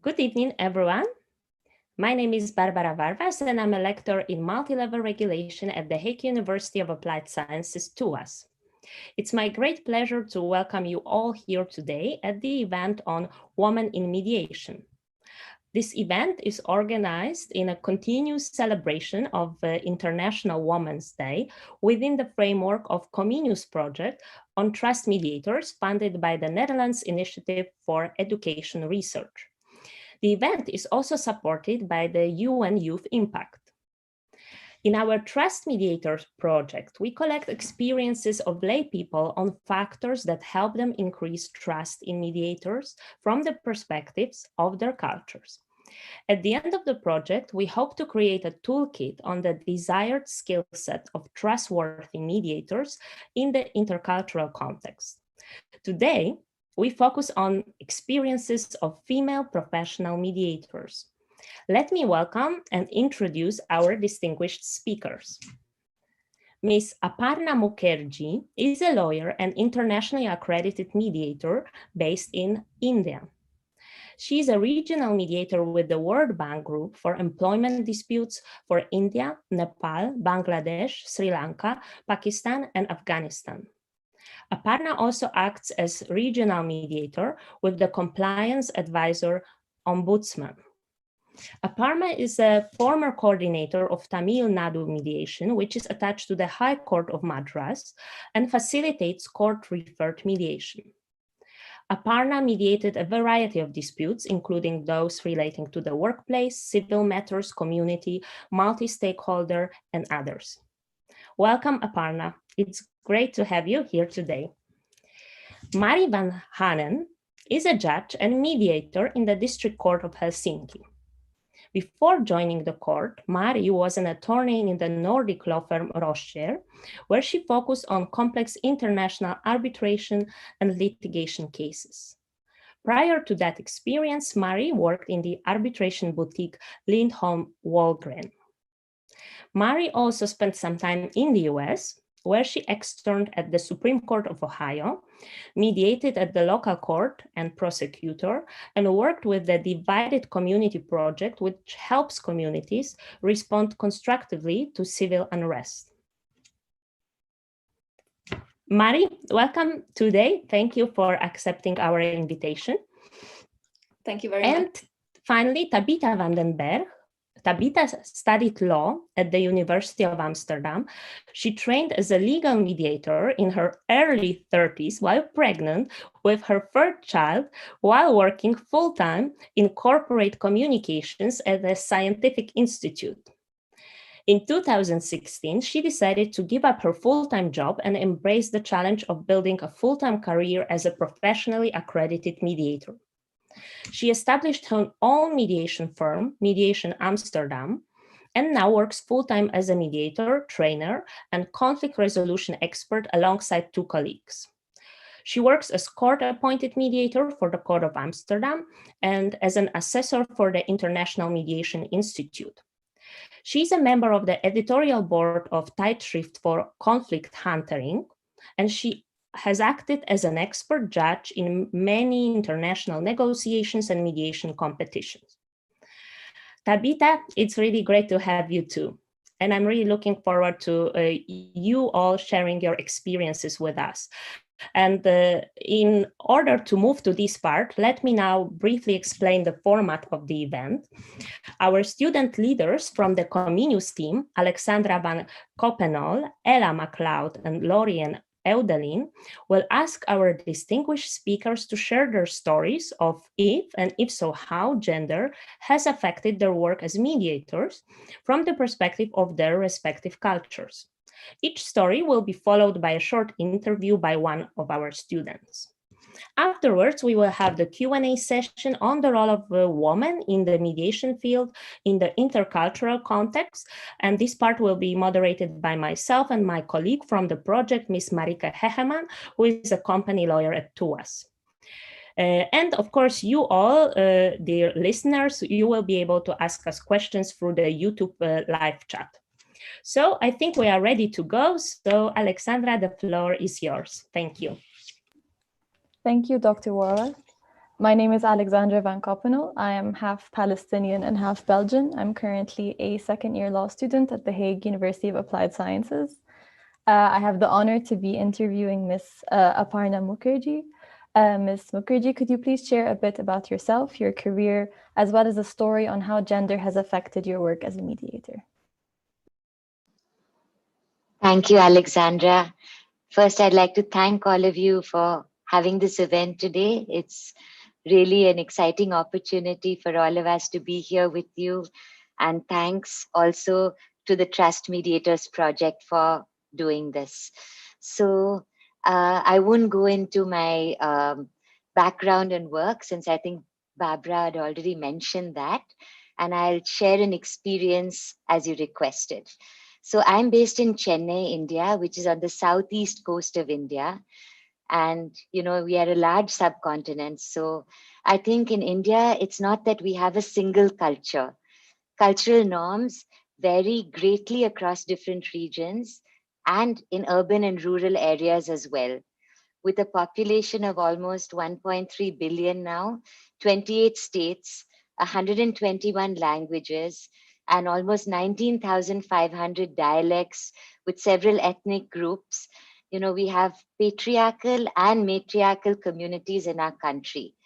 Good evening, everyone. My name is Barbara Varvas, and I'm a lecturer in multi-level regulation at the Helsinki University of Applied Sciences, TUAS. It's my great pleasure to welcome you all here today at the event on Women in Mediation. This event is organized in a continuous celebration of International Women's Day within the framework of Comenius project on trust mediators funded by the Netherlands Initiative for Education Research. The event is also supported by the UN Youth Impact. In our Trust Mediators project, we collect experiences of lay people on factors that help them increase trust in mediators from the perspectives of their cultures. At the end of the project, we hope to create a toolkit on the desired skill set of trustworthy mediators in the intercultural context. Today, we focus on experiences of female professional mediators. Let me welcome and introduce our distinguished speakers. Ms. Aparna Mukerjee is a lawyer and internationally accredited mediator based in India. She is a regional mediator with the World Bank Group for employment disputes for India, Nepal, Bangladesh, Sri Lanka, Pakistan, and Afghanistan. Aparna also acts as regional mediator with the Compliance Advisor Ombudsman. Aparna is a former coordinator of Tamil Nadu mediation, which is attached to the High Court of Madras and facilitates court-referred mediation. Aparna mediated a variety of disputes, including those relating to the workplace, civil matters, community, multi-stakeholder, and others. Welcome, Aparna. It's great to have you here today. Mari Vanhanen is a judge and mediator in the District Court of Helsinki. Before joining the court, Mari was an attorney in the Nordic law firm Rocher, where she focused on complex international arbitration and litigation cases. Prior to that experience, Mari worked in the arbitration boutique Lindholm Wahlgren. Mari also spent some time in the US, where she externed at the Supreme Court of Ohio, mediated at the local court and prosecutor, and worked with the Divided Community Project, which helps communities respond constructively to civil unrest. Mari, welcome today. Thank you for accepting our invitation. Thank you very much. And finally, Tabitha van den Berg. Tabitha studied law at the University of Amsterdam. She trained as a legal mediator in her early 30s while pregnant with her third child, while working full-time in corporate communications at a scientific institute. In 2016, she decided to give up her full-time job and embrace the challenge of building a full-time career as a professionally accredited mediator. She established her own mediation firm, Mediation Amsterdam, and now works full-time as a mediator, trainer, and conflict resolution expert alongside two colleagues. She works as court-appointed mediator for the Court of Amsterdam and as an assessor for the International Mediation Institute. She's a member of the editorial board of Tijdschrift for Conflict Handling, and she has acted as an expert judge in many international negotiations and mediation competitions. Tabitha, it's really great to have you too. And I'm really looking forward to you all sharing your experiences with us. And in order to move to this part, let me now briefly explain the format of the event. Our student leaders from the Comenius team, Alexandra van Koppenol, Ella MacLeod, and Lorien Eudelin, will ask our distinguished speakers to share their stories of if, and if so how, gender has affected their work as mediators from the perspective of their respective cultures. Each story will be followed by a short interview by one of our students. Afterwards, we will have the Q&A session on the role of women in the mediation field in the intercultural context, and this part will be moderated by myself and my colleague from the project, Ms. Marike Hegeman, who is a company lawyer at TUAS. And of course, you all, dear listeners, you will be able to ask us questions through the YouTube live chat. So I think we are ready to go. So Alexandra, the floor is yours. Thank you. Thank you, Dr. Warren. My name is Alexandra Van Koppenel. I am half Palestinian and half Belgian. I'm currently a second-year law student at the Hague University of Applied Sciences. I have the honor to be interviewing Ms. Aparna Mukerjee. Ms. Mukerjee, could you please share a bit about yourself, your career, as well as a story on how gender has affected your work as a mediator? Thank you, Alexandra. First, I'd like to thank all of you for having this event today. It's really an exciting opportunity for all of us to be here with you. And thanks also to the Trust Mediators Project for doing this. So I won't go into my background and work, since I think Barbara had already mentioned that. And I'll share an experience as you requested. So I'm based in Chennai, India, which is on the southeast coast of India. And, you know, we are a large subcontinent. So I think in India, it's not that we have a single culture. Cultural norms vary greatly across different regions and in urban and rural areas as well. With a population of almost 1.3 billion now, 28 states, 121 languages, and almost 19,500 dialects with several ethnic groups, you know, we have patriarchal and matriarchal communities in our country.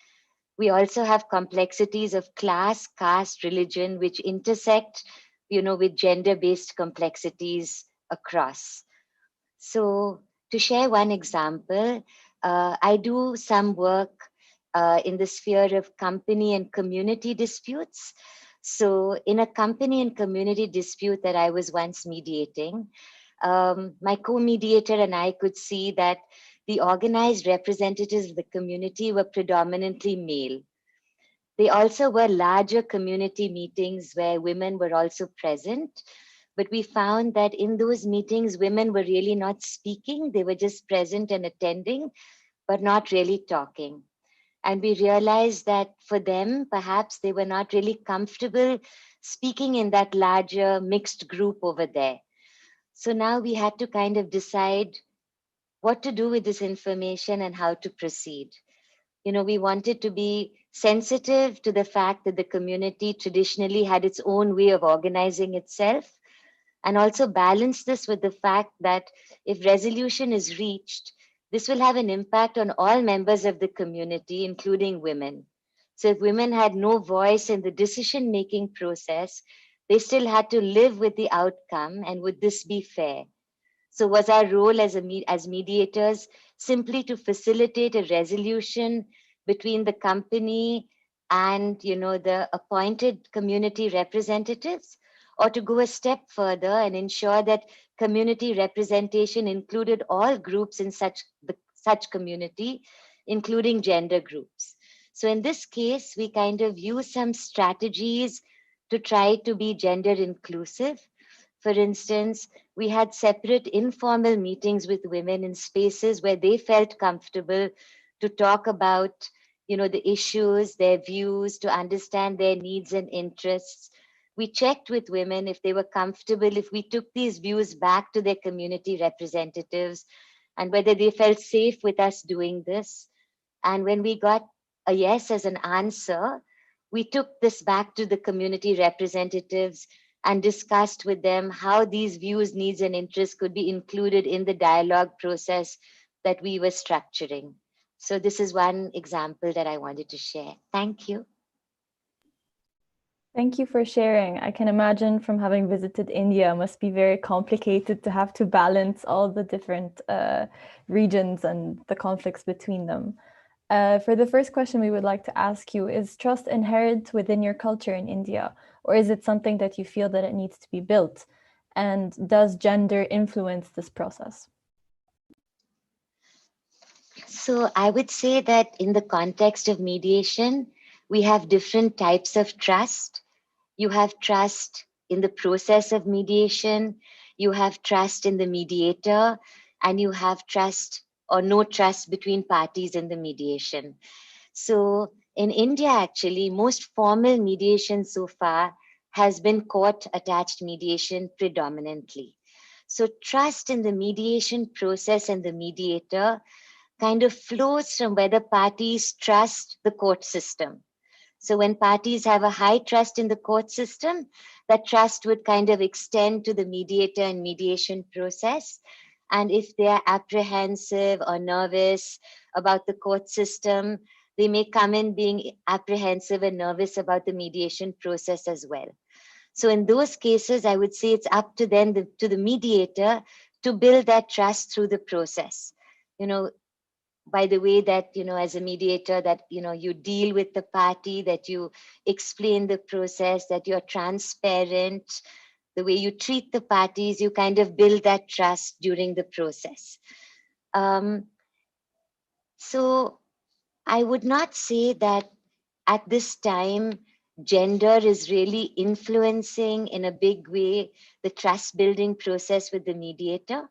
We also have complexities of class, caste, religion, which intersect, you know, with gender-based complexities across. So to share one example, I do some work in the sphere of company and community disputes. So in a company and community dispute that I was once mediating, my co-mediator and I could see that the organized representatives of the community were predominantly male. They also were larger community meetings where women were also present. But we found that in those meetings, women were really not speaking. They were just present and attending, but not really talking. And we realized that for them, perhaps they were not really comfortable speaking in that larger mixed group over there. So now we had to kind of decide what to do with this information and how to proceed. You know, we wanted to be sensitive to the fact that the community traditionally had its own way of organizing itself, and also balance this with the fact that if resolution is reached, this will have an impact on all members of the community, including women. So if women had no voice in the decision-making process, they still had to live with the outcome, and would this be fair? So was our role as mediators simply to facilitate a resolution between the company and, you know, the appointed community representatives, or to go a step further and ensure that community representation included all groups in such community, including gender groups? So in this case, we kind of use some strategies to try to be gender inclusive. For instance, we had separate informal meetings with women in spaces where they felt comfortable to talk about, you know, the issues, their views, to understand their needs and interests. We checked with women if they were comfortable, if we took these views back to their community representatives, and whether they felt safe with us doing this. And when we got a yes as an answer, we took this back to the community representatives and discussed with them how these views, needs, and interests could be included in the dialogue process that we were structuring. So this is one example that I wanted to share. Thank you. Thank you for sharing. I can imagine from having visited India, it must be very complicated to have to balance all the different regions and the conflicts between them. For the first question we would like to ask you, is trust inherent within your culture in India, or is it something that you feel that it needs to be built? And does gender influence this process? So I would say that in the context of mediation, we have different types of trust. You have trust in the process of mediation, you have trust in the mediator, and you have trust or no trust between parties in the mediation. So in India, actually, most formal mediation so far has been court-attached mediation predominantly. So trust in the mediation process and the mediator kind of flows from whether parties trust the court system. So when parties have a high trust in the court system, that trust would kind of extend to the mediator and mediation process. And if they are apprehensive or nervous about the court system, they may come in being apprehensive and nervous about the mediation process as well. So in those cases, I would say it's up to them, to the mediator, to build that trust through the process. By the way that, as a mediator, that, you deal with the party, that you explain the process, that you're transparent, the way you treat the parties, you kind of build that trust during the process. So I would not say that at this time, gender is really influencing in a big way the trust building process with the mediator,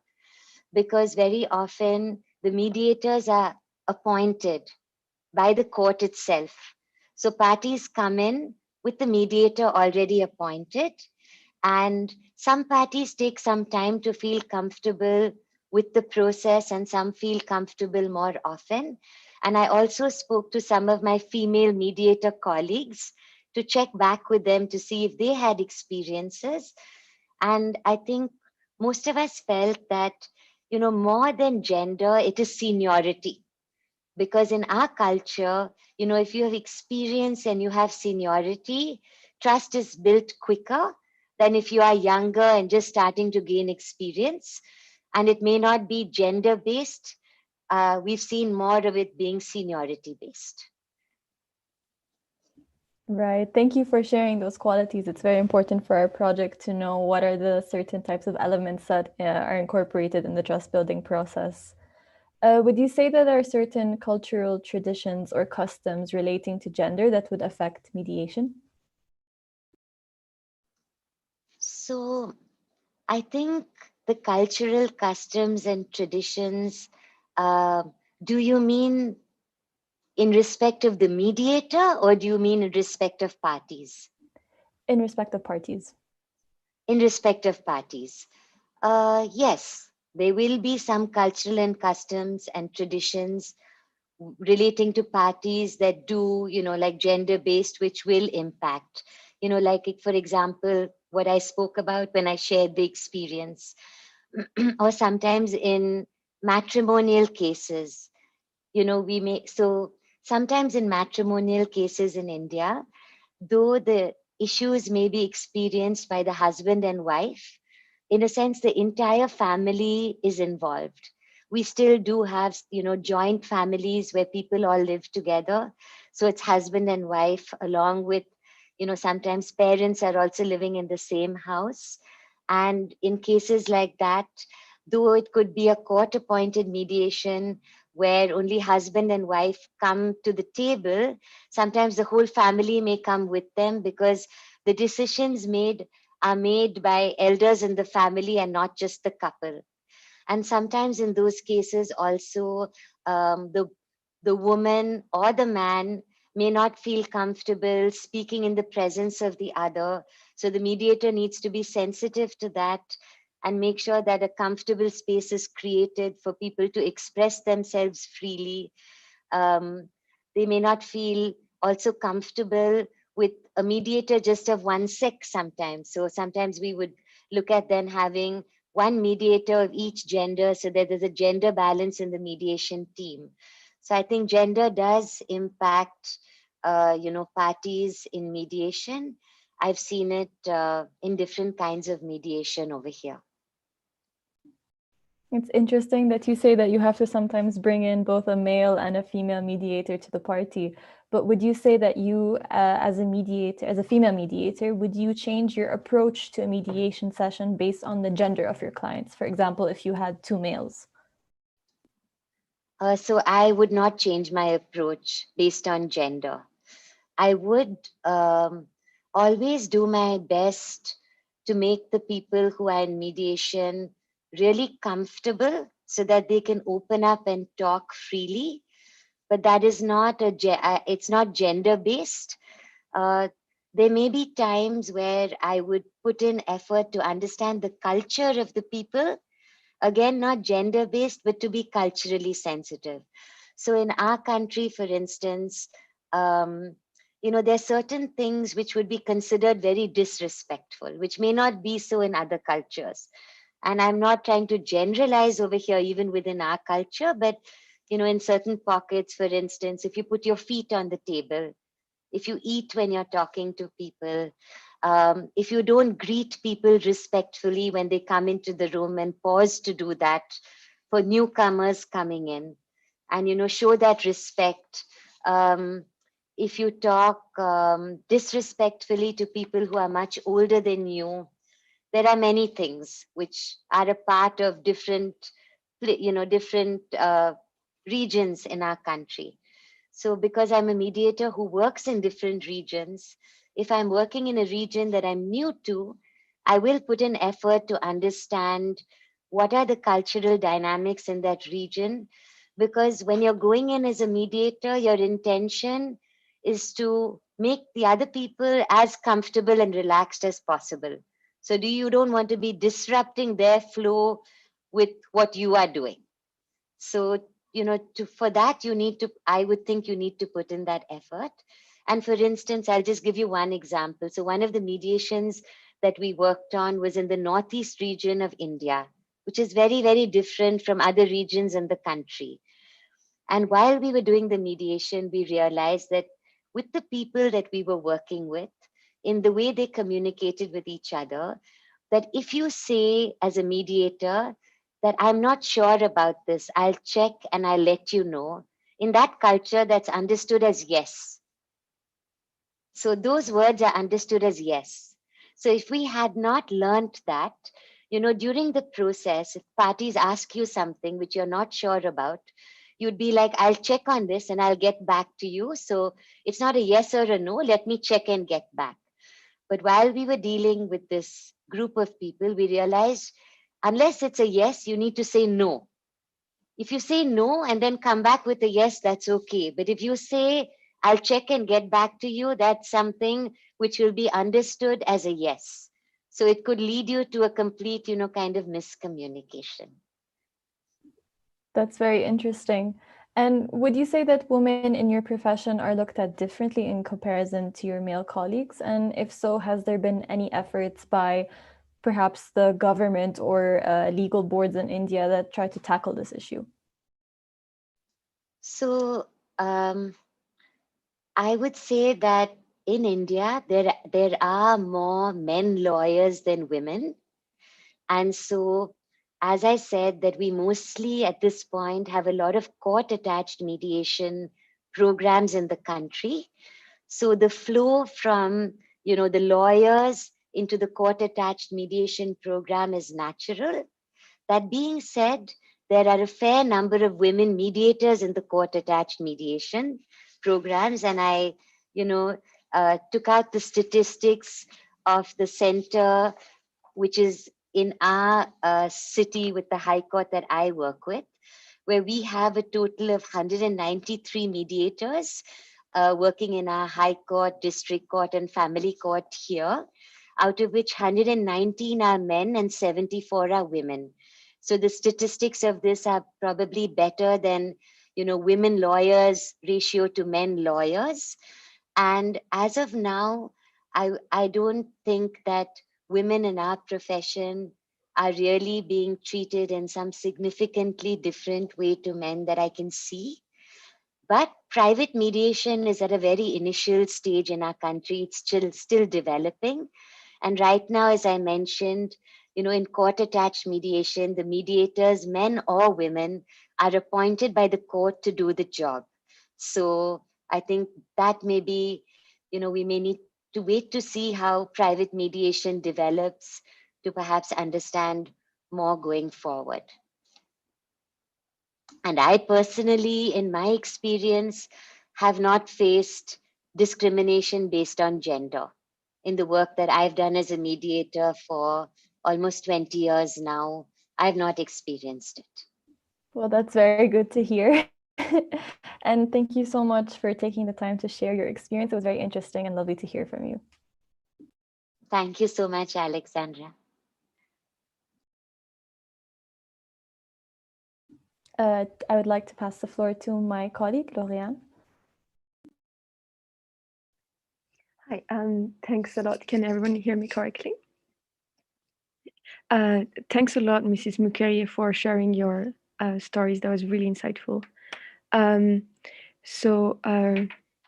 because very often the mediators are appointed by the court itself. So parties come in with the mediator already appointed, and some parties take some time to feel comfortable with the process and some feel comfortable more often. And I also spoke to some of my female mediator colleagues to check back with them to see if they had experiences. And I think most of us felt that, more than gender, it is seniority. Because in our culture, if you have experience and you have seniority, trust is built quicker than if you are younger and just starting to gain experience. And it may not be gender based. We've seen more of it being seniority based. Right. Thank you for sharing those qualities. It's very important for our project to know what are the certain types of elements that are incorporated in the trust building process. Would you say that there are certain cultural traditions or customs relating to gender that would affect mediation? So I think the cultural customs and traditions, do you mean in respect of the mediator, or do you mean in respect of parties? In respect of parties. In respect of parties. Yes, there will be some cultural and customs and traditions relating to parties that do, like gender-based, which will impact, like, for example, what I spoke about when I shared the experience, or sometimes in matrimonial cases, so sometimes in matrimonial cases in India, though the issues may be experienced by the husband and wife, in a sense, the entire family is involved. We still do have, joint families where people all live together. So it's husband and wife, along with, sometimes parents are also living in the same house. And in cases like that, though it could be a court-appointed mediation where only husband and wife come to the table, sometimes the whole family may come with them, because the decisions are made by elders in the family and not just the couple. And sometimes in those cases also, the woman or the man may not feel comfortable speaking in the presence of the other. So the mediator needs to be sensitive to that and make sure that a comfortable space is created for people to express themselves freely. They may not feel also comfortable with a mediator just of one sex sometimes. So sometimes we would look at then having one mediator of each gender so that there's a gender balance in the mediation team. So I think gender does impact, parties in mediation. I've seen it in different kinds of mediation over here. It's interesting that you say that you have to sometimes bring in both a male and a female mediator to the party. But would you say that you, as a female mediator, would you change your approach to a mediation session based on the gender of your clients? For example, if you had two males. So I would not change my approach based on gender. I would always do my best to make the people who are in mediation really comfortable so that they can open up and talk freely. But that is not it's not gender based. There may be times where I would put in effort to understand the culture of the people Again, not gender-based, but to be culturally sensitive. So in our country, for instance, there are certain things which would be considered very disrespectful, which may not be so in other cultures. And I'm not trying to generalize over here, even within our culture, but in certain pockets, for instance, if you put your feet on the table, if you eat when you're talking to people, if you don't greet people respectfully when they come into the room and pause to do that for newcomers coming in, and show that respect. If you talk disrespectfully to people who are much older than you, there are many things which are a part of different regions in our country. So because I'm a mediator who works in different regions, if I'm working in a region that I'm new to, I will put an effort to understand what are the cultural dynamics in that region. Because when you're going in as a mediator, your intention is to make the other people as comfortable and relaxed as possible. So you don't want to be disrupting their flow with what you are doing. So, for that, I would think you need to put in that effort. And for instance, I'll just give you one example. So one of the mediations that we worked on was in the Northeast region of India, which is very, very different from other regions in the country. And while we were doing the mediation, we realized that with the people that we were working with, in the way they communicated with each other, that if you say as a mediator that I'm not sure about this, I'll check and I'll let you know, in that culture that's understood as yes. So those words are understood as yes. So if we had not learned that, during the process, if parties ask you something which you're not sure about, you'd be like, I'll check on this and I'll get back to you. So it's not a yes or a no, let me check and get back. But while we were dealing with this group of people, we realized unless it's a yes, you need to say no. If you say no and then come back with a yes, that's okay. But if you say, I'll check and get back to you, that's something which will be understood as a yes. So it could lead you to a complete, kind of miscommunication. That's very interesting. And would you say that women in your profession are looked at differently in comparison to your male colleagues? And if so, has there been any efforts by perhaps the government or legal boards in India that try to tackle this issue? So I would say that in India, there are more men lawyers than women. And so, as I said, that we mostly at this point have a lot of court-attached mediation programs in the country. So the flow from, the lawyers into the court-attached mediation program is natural. That being said, there are a fair number of women mediators in the court-attached mediation programs. And I, took out the statistics of the center, which is in our city with the High Court that I work with, where we have a total of 193 mediators working in our High Court, District Court, and Family Court here, out of which 119 are men and 74 are women. So the statistics of this are probably better than, women lawyers ratio to men lawyers. And as of now, I don't think that women in our profession are really being treated in some significantly different way to men that I can see. But private mediation is at a very initial stage in our country. It's still developing. And right now, as I mentioned, in court-attached mediation, the mediators, men or women, are appointed by the court to do the job. So I think that may be, we may need to wait to see how private mediation develops to perhaps understand more going forward. And I personally, in my experience, have not faced discrimination based on gender. In the work that I've done as a mediator for almost 20 years now, I've not experienced it. Well, that's very good to hear. And thank you so much for taking the time to share your experience. It was very interesting and lovely to hear from you. Thank you so much, Alexandra. I would like to pass the floor to my colleague, Lauriane. Hi, thanks a lot. Can everyone hear me correctly? Thanks a lot, Mrs. Mukerjee, for sharing your stories. That was really insightful.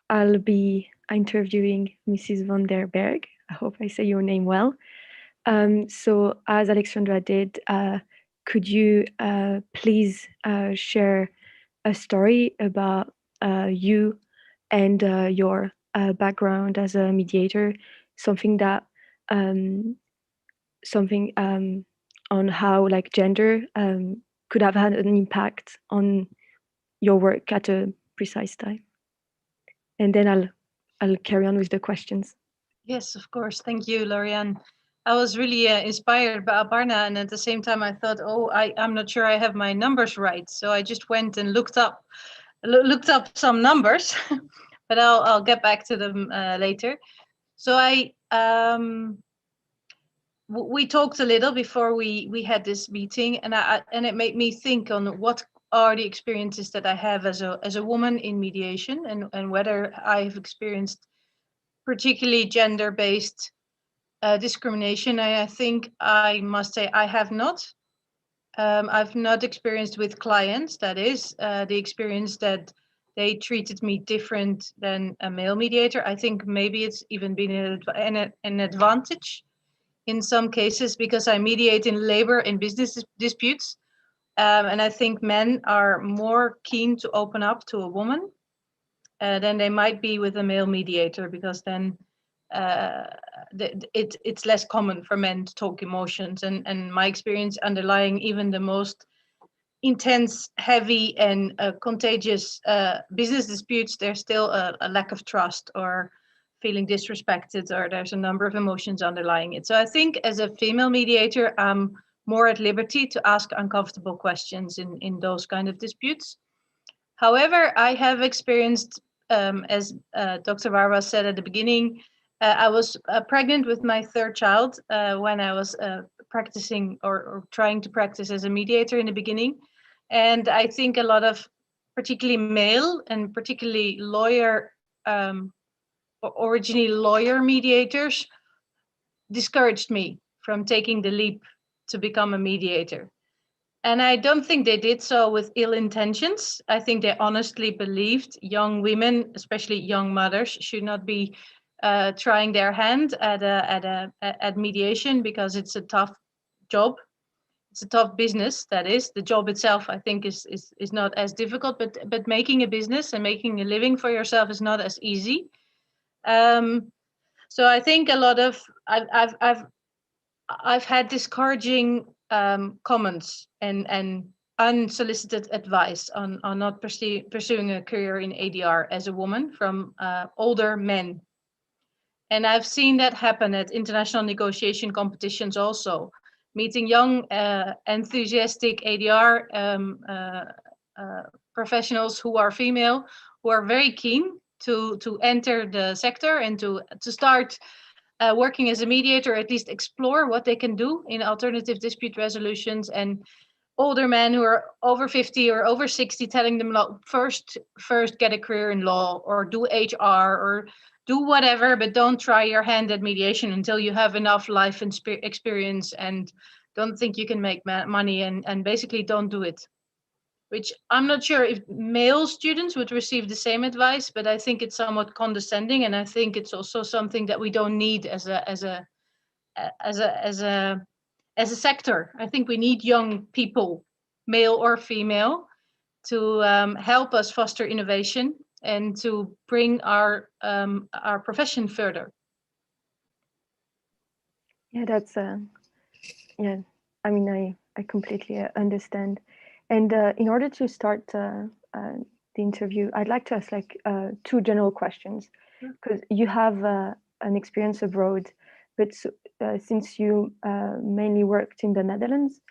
I'll be interviewing Mrs. van der Berg. I hope I say your name well. So as Alexandra did, could you please share a story about you and your background as a mediator, something that on how like gender could have had an impact on your work at a precise time. And then I'll carry on with the questions. Yes, of course. Thank you, Lauriane. I was really inspired by Aparna, and at the same time I thought, oh, I'm not sure I have my numbers right. So I just went and looked up some numbers, but I'll get back to them later. So we talked a little before we had this meeting, and it made me think on what are the experiences that I have as a woman in mediation, and whether I've experienced particularly gender-based discrimination. I think I must say I have not. I've not experienced with clients, that is, the experience that they treated me different than a male mediator. I think maybe it's even been an advantage in some cases because I mediate in labor and business disputes. And I think men are more keen to open up to a woman than they might be with a male mediator, because then it's less common for men to talk emotions. And my experience underlying even the most intense, heavy and contagious business disputes, there's still a lack of trust or feeling disrespected, or there's a number of emotions underlying it. So I think as a female mediator, I'm more at liberty to ask uncomfortable questions in those kind of disputes. However, I have experienced, as Dr. Varva said at the beginning, I was pregnant with my third child when I was practicing or trying to practice as a mediator in the beginning. And I think a lot of particularly male and particularly originally lawyer mediators discouraged me from taking the leap to become a mediator. And I don't think they did so with ill intentions. I think they honestly believed young women, especially young mothers, should not be trying their hand at mediation, because it's a tough job. It's a tough business. That is, the job itself, I think, is not as difficult, but making a business and making a living for yourself is not as easy. So I think a lot of I've had discouraging comments and unsolicited advice on not pursuing a career in ADR as a woman from older men. And I've seen that happen at international negotiation competitions also, meeting young, enthusiastic ADR professionals who are female, who are very keen to enter the sector and to start working as a mediator, at least explore what they can do in alternative dispute resolutions, and older men who are over 50 or over 60 telling them, first get a career in law or do HR or do whatever, but don't try your hand at mediation until you have enough life and experience, and don't think you can make money, and basically don't do it. Which I'm not sure if male students would receive the same advice, but I think it's somewhat condescending, and I think it's also something that we don't need as a sector. I think we need young people, male or female, to help us foster innovation and to bring our profession further. Yeah, that's yeah. I mean, I completely understand. And in order to start the interview, I'd like to ask like two general questions, because you have an experience abroad, but since you mainly worked in the Netherlands,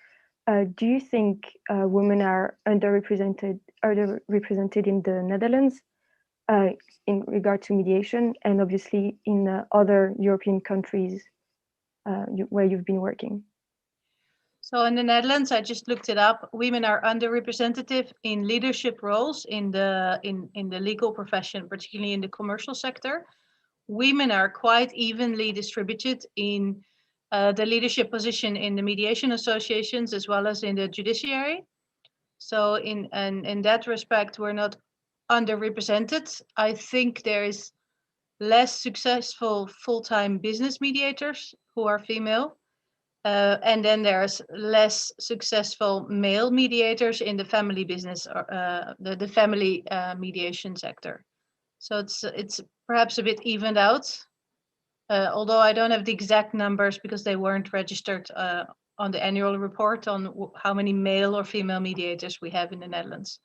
do you think women are underrepresented in the Netherlands in regard to mediation, and obviously in other European countries where you've been working? So in the Netherlands, I just looked it up. Women are underrepresented in leadership roles in the legal profession, particularly in the commercial sector. Women are quite evenly distributed in the leadership position in the mediation associations as well as in the judiciary. So in that respect, we're not underrepresented. I think there is less successful full-time business mediators who are female. And then there's less successful male mediators in the family business or the family mediation sector. So it's perhaps a bit evened out, although I don't have the exact numbers because they weren't registered on the annual report on how many male or female mediators we have in the Netherlands.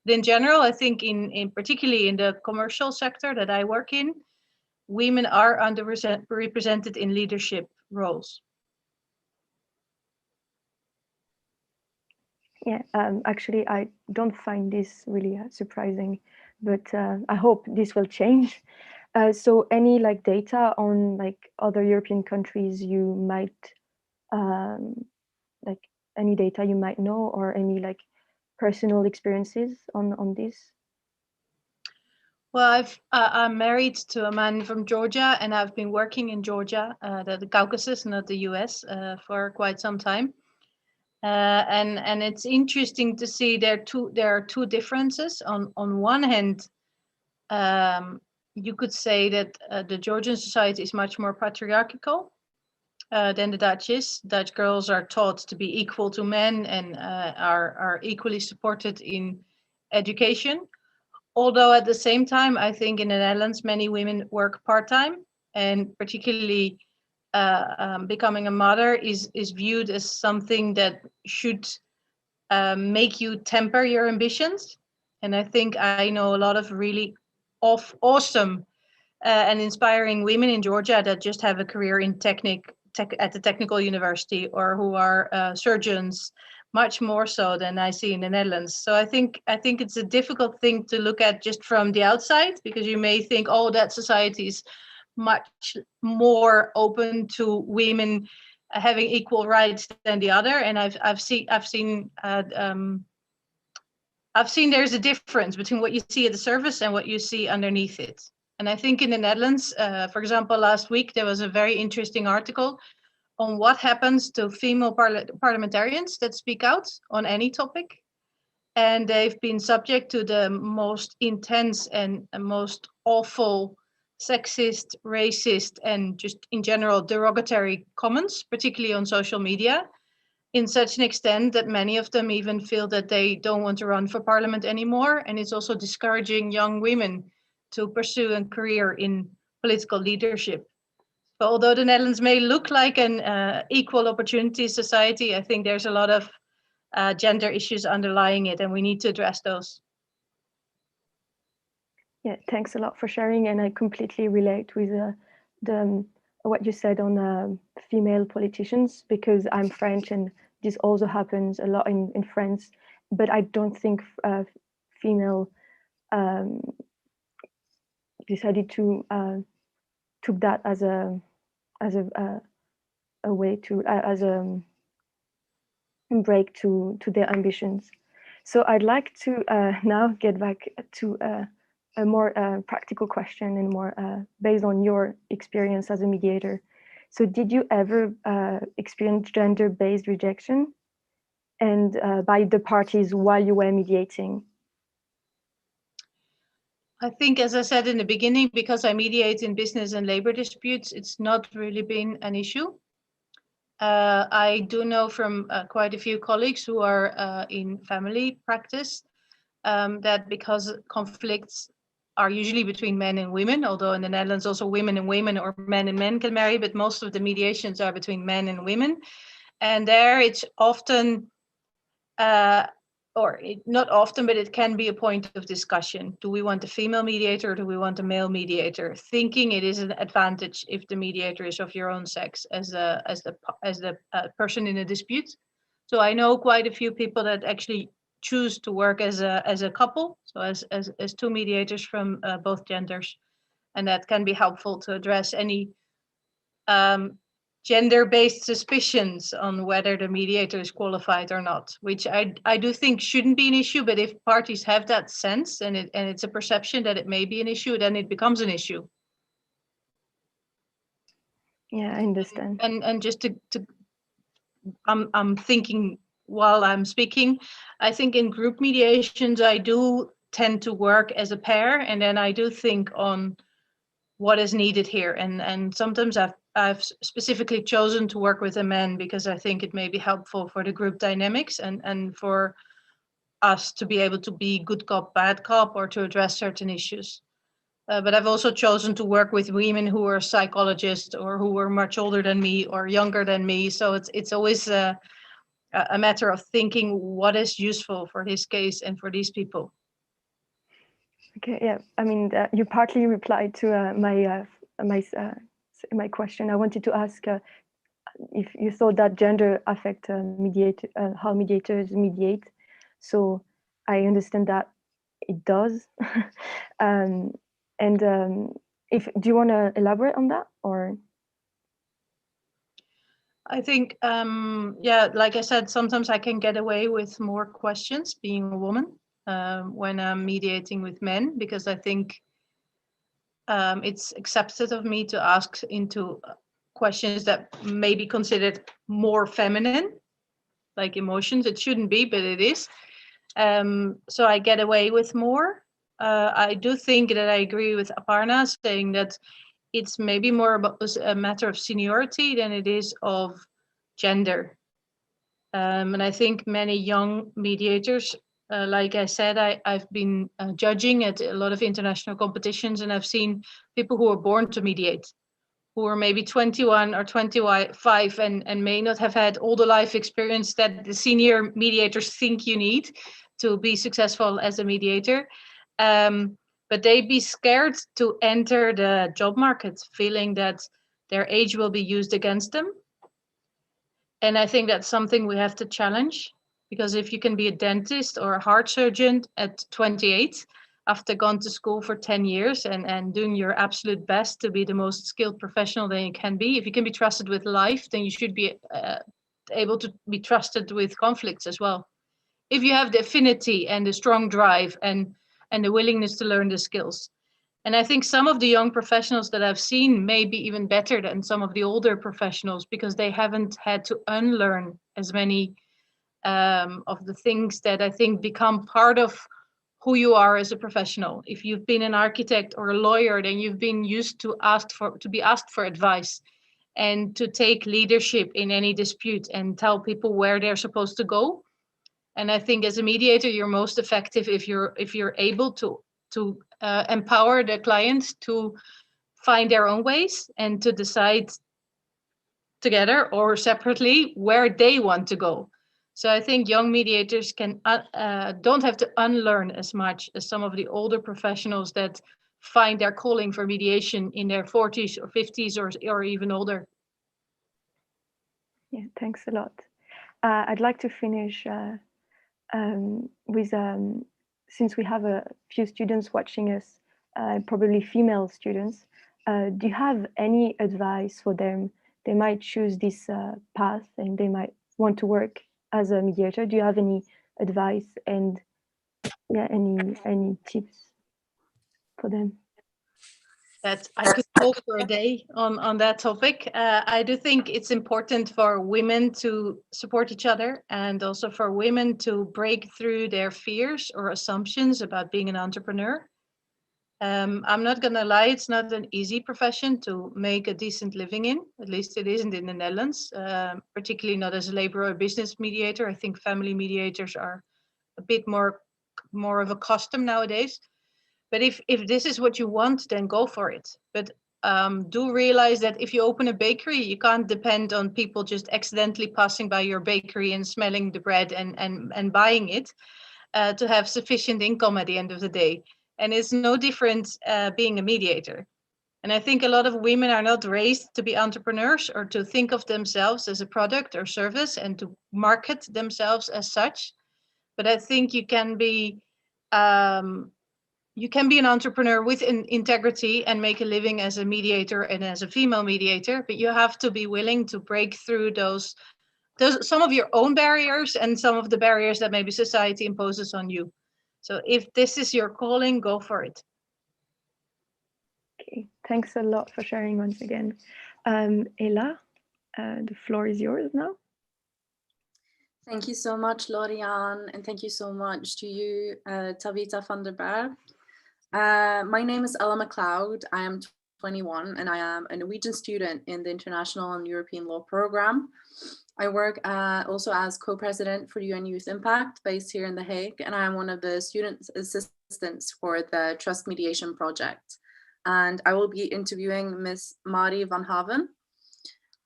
But in general, I think in particularly in the commercial sector that I work in, women are underrepresented in leadership roles. Yeah, actually, I don't find this really surprising, but I hope this will change. So any like data on like other European countries you might, like any data you might know, or any like personal experiences on this? Well, I'm married to a man from Georgia, and I've been working in Georgia, the Caucasus, not the US, for quite some time. And it's interesting to see there are two differences. On one hand, you could say that the Georgian society is much more patriarchal than the Dutch is. Dutch girls are taught to be equal to men and are equally supported in education. Although at the same time, I think in the Netherlands, many women work part-time, and particularly becoming a mother is viewed as something that should make you temper your ambitions. And I think I know a lot of really awesome and inspiring women in Georgia that just have a career in at the technical university, or who are surgeons, much more so than I see in the Netherlands. So I think it's a difficult thing to look at just from the outside, because you may think, oh, that society is much more open to women having equal rights than the other. And I've seen there's a difference between what you see at the surface and what you see underneath it. And I think in the Netherlands, for example, last week, there was a very interesting article on what happens to female parliamentarians that speak out on any topic. And they've been subject to the most intense and most awful sexist, racist, and just in general derogatory comments, particularly on social media, in such an extent that many of them even feel that they don't want to run for parliament anymore. And it's also discouraging young women to pursue a career in political leadership. So although the Netherlands may look like an equal opportunity society, I think there's a lot of gender issues underlying it, and we need to address those. Yeah, thanks a lot for sharing, and I completely relate with what you said on female politicians, because I'm French and this also happens a lot in France, but I don't think female decided to took that as a way to as a break to their ambitions. So I'd like to now get back to a more practical question, and more based on your experience as a mediator. So did you ever experience gender-based rejection and by the parties while you were mediating? I think, as I said in the beginning, because I mediate in business and labor disputes, it's not really been an issue. I do know from quite a few colleagues who are in family practice that because conflicts are usually between men and women, although in the Netherlands also women and women or men and men can marry, but most of the mediations are between men and women. And there it's often, not often, but it can be a point of discussion. Do we want a female mediator or do we want a male mediator? Thinking it is an advantage if the mediator is of your own sex as the person in a dispute. So I know quite a few people that actually choose to work as a couple, so as two mediators from both genders, and that can be helpful to address any gender-based suspicions on whether the mediator is qualified or not, which I do think shouldn't be an issue. But if parties have that sense and it's a perception that it may be an issue, then it becomes an issue. Yeah, I understand. And just to I'm thinking while I'm speaking, I think in group mediations, I do tend to work as a pair, and then I do think on what is needed here. And sometimes I've specifically chosen to work with a man because I think it may be helpful for the group dynamics and for us to be able to be good cop, bad cop, or to address certain issues. But I've also chosen to work with women who are psychologists or who are much older than me or younger than me. So it's always a matter of thinking what is useful for this case and for these people. Okay, yeah, I mean, you partly replied to my question. I wanted to ask if you thought that gender affect how mediators mediate. So I understand that it does. Do you want to elaborate on that, or? I think, yeah, like I said, sometimes I can get away with more questions being a woman when I'm mediating with men, because I think it's accepted of me to ask into questions that may be considered more feminine, like emotions. It shouldn't be, but it is. So I get away with more. I do think that I agree with Aparna saying that it's maybe more about a matter of seniority than it is of gender. And I think many young mediators, like I said, I've been judging at a lot of international competitions, and I've seen people who are born to mediate, who are maybe 21 or 25 and may not have had all the life experience that the senior mediators think you need to be successful as a mediator. But they'd be scared to enter the job market, feeling that their age will be used against them. And I think that's something we have to challenge, because if you can be a dentist or a heart surgeon at 28, after gone to school for 10 years and doing your absolute best to be the most skilled professional that you can be, if you can be trusted with life, then you should be able to be trusted with conflicts as well. If you have the affinity and the strong drive and the willingness to learn the skills. And I think some of the young professionals that I've seen may be even better than some of the older professionals, because they haven't had to unlearn as many of the things that I think become part of who you are as a professional. If you've been an architect or a lawyer, then you've been used to be asked for advice and to take leadership in any dispute and tell people where they're supposed to go. And I think as a mediator, you're most effective if you're able to empower the client to find their own ways and to decide together or separately where they want to go. So I think young mediators don't have to unlearn as much as some of the older professionals that find their calling for mediation in their 40s or 50s or even older. Yeah, thanks a lot. I'd like to finish with, since we have a few students watching us, probably female students, do you have any advice for them? They might choose this path and they might want to work as a mediator. Do you have any advice and any tips for them? That I could talk for a day on that topic. I do think it's important for women to support each other, and also for women to break through their fears or assumptions about being an entrepreneur. I'm not gonna lie, it's not an easy profession to make a decent living in. At least it isn't in the Netherlands, particularly not as a labor or business mediator. I think family mediators are a bit more of a custom nowadays. But if this is what you want, then go for it. But do realize that if you open a bakery, you can't depend on people just accidentally passing by your bakery and smelling the bread and buying it to have sufficient income at the end of the day. And it's no different being a mediator. And I think a lot of women are not raised to be entrepreneurs or to think of themselves as a product or service and to market themselves as such. But I think you can be you can be an entrepreneur with integrity and make a living as a mediator and as a female mediator, but you have to be willing to break through those some of your own barriers and some of the barriers that maybe society imposes on you. So if this is your calling, go for it. Okay, thanks a lot for sharing once again. Ella, the floor is yours now. Thank you so much, Lorian, and thank you so much to you, Tabitha van der Berg. My name is Ella MacLeod. I am 21 and I am a Norwegian student in the International and European Law Program. I work also as co-president for UN Youth Impact based here in The Hague, and I am one of the student assistants for the Trust Mediation project. And I will be interviewing Ms. Mari Vanhanen.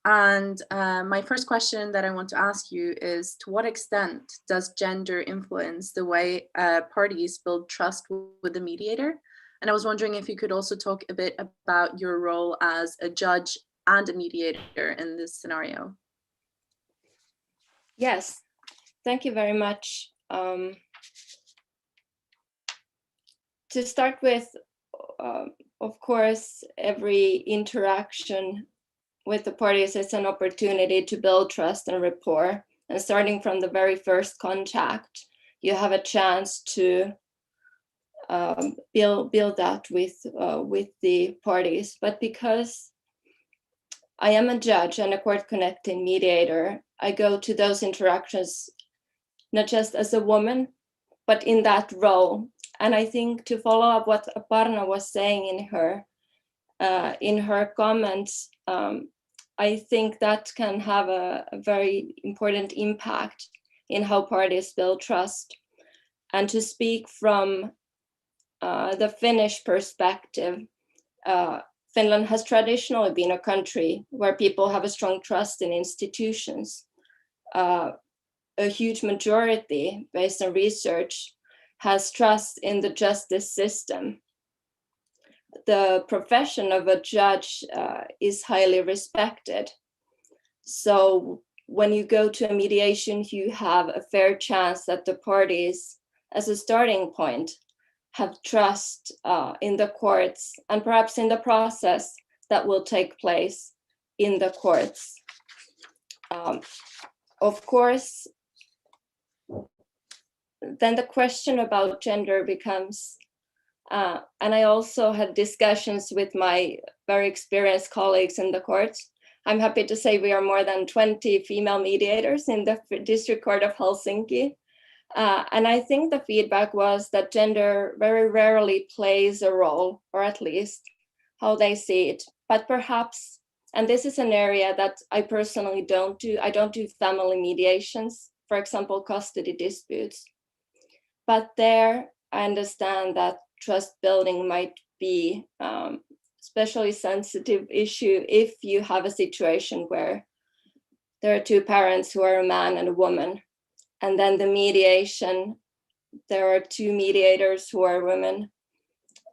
And my first question that I want to ask you is, to what extent does gender influence the way parties build trust with the mediator? And I was wondering if you could also talk a bit about your role as a judge and a mediator in this scenario. Yes, thank you very much. To start with, of course, every interaction with the parties is an opportunity to build trust and rapport. And starting from the very first contact, you have a chance to build that with the parties. But because I am a judge and a court-connecting mediator, I go to those interactions not just as a woman, but in that role. And I think, to follow up what Aparna was saying in her comments, I think that can have a very important impact in how parties build trust. And to speak from the Finnish perspective, Finland has traditionally been a country where people have a strong trust in institutions. A huge majority, based on research, has trust in the justice system. The profession of a judge is highly respected. So when you go to a mediation, you have a fair chance that the parties, as a starting point, have trust in the courts and perhaps in the process that will take place in the courts. Of course, then the question about gender becomes, and I also had discussions with my very experienced colleagues in the courts. I'm happy to say we are more than 20 female mediators in the District Court of Helsinki. And I think the feedback was that gender very rarely plays a role, or at least how they see it. But perhaps, and this is an area that I personally don't do, I don't do family mediations, for example, custody disputes. But there, I understand that trust building might be especially sensitive issue if you have a situation where there are two parents who are a man and a woman, and then the mediation, there are two mediators who are women.